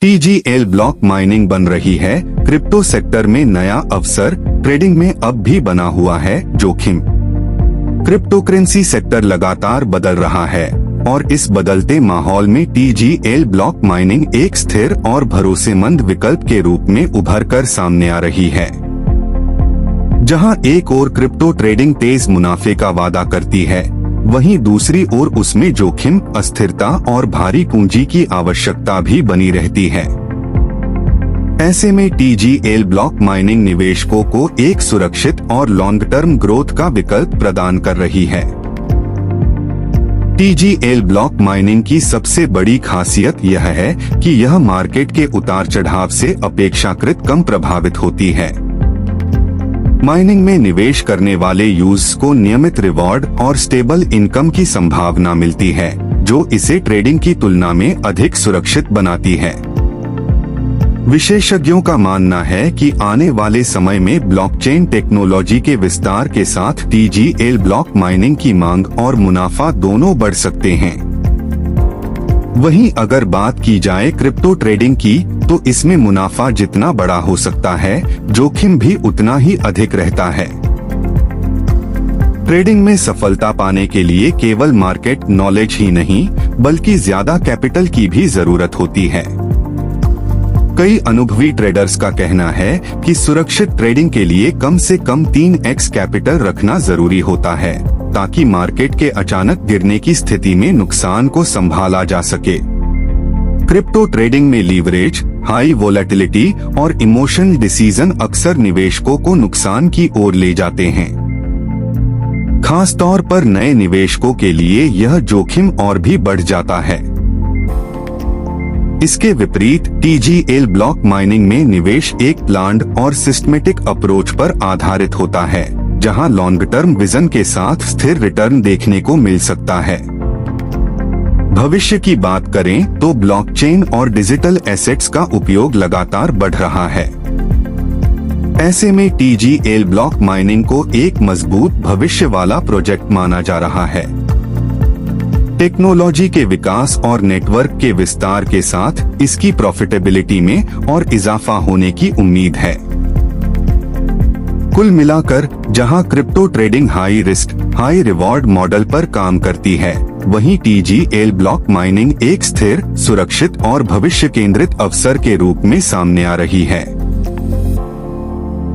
TGL block mining बन रही है क्रिप्टो सेक्टर में नया अवसर, ट्रेडिंग में अब भी बना हुआ है जोखिम। क्रिप्टोकरेंसी सेक्टर लगातार बदल रहा है और इस बदलते माहौल में TGL ब्लॉक माइनिंग एक स्थिर और भरोसेमंद विकल्प के रूप में उभर कर सामने आ रही है। जहां एक ओर क्रिप्टो ट्रेडिंग तेज मुनाफे का वादा करती है, वहीं दूसरी ओर उसमें जोखिम, अस्थिरता और भारी पूंजी की आवश्यकता भी बनी रहती है। ऐसे में TGL ब्लॉक माइनिंग निवेशकों को एक सुरक्षित और लॉन्ग टर्म ग्रोथ का विकल्प प्रदान कर रही है। TGL ब्लॉक माइनिंग की सबसे बड़ी खासियत यह है कि यह मार्केट के उतार चढ़ाव से अपेक्षाकृत कम प्रभावित होती है। माइनिंग में निवेश करने वाले यूजर्स को नियमित रिवॉर्ड और स्टेबल इनकम की संभावना मिलती है, जो इसे ट्रेडिंग की तुलना में अधिक सुरक्षित बनाती है। विशेषज्ञों का मानना है कि आने वाले समय में ब्लॉकचेन टेक्नोलॉजी के विस्तार के साथ TGL ब्लॉक माइनिंग की मांग और मुनाफा दोनों बढ़ सकते हैं। वहीं अगर बात की जाए क्रिप्टो ट्रेडिंग की, तो इसमें मुनाफा जितना बड़ा हो सकता है, जोखिम भी उतना ही अधिक रहता है। ट्रेडिंग में सफलता पाने के लिए केवल मार्केट नॉलेज ही नहीं, बल्कि ज्यादा कैपिटल की भी जरूरत होती है। कई अनुभवी ट्रेडर्स का कहना है कि सुरक्षित ट्रेडिंग के लिए कम से कम 3x कैपिटल रखना जरूरी होता है, ताकि मार्केट के अचानक गिरने की स्थिति में नुकसान को संभाला जा सके। क्रिप्टो ट्रेडिंग में लीवरेज, हाई वोलेटिलिटी और इमोशनल डिसीजन अक्सर निवेशकों को नुकसान की ओर ले जाते हैं। खास तौर पर नए निवेशकों के लिए यह जोखिम और भी बढ़ जाता है। इसके विपरीत TGL ब्लॉक माइनिंग में निवेश एक प्लान्ड और सिस्टमेटिक अप्रोच पर आधारित होता है, जहां लॉन्ग टर्म विजन के साथ स्थिर रिटर्न देखने को मिल सकता है। भविष्य की बात करें तो ब्लॉकचेन और डिजिटल एसेट्स का उपयोग लगातार बढ़ रहा है। ऐसे में TGL ब्लॉक माइनिंग को एक मजबूत भविष्य वाला प्रोजेक्ट माना जा रहा है। टेक्नोलॉजी के विकास और नेटवर्क के विस्तार के साथ इसकी प्रॉफिटेबिलिटी में और इजाफा होने की उम्मीद है। कुल मिलाकर जहां crypto trading high risk, high reward model पर काम करती है, वहीं TGL ब्लॉक माइनिंग एक स्थिर, सुरक्षित और भविष्य केंद्रित अवसर के रूप में सामने आ रही है।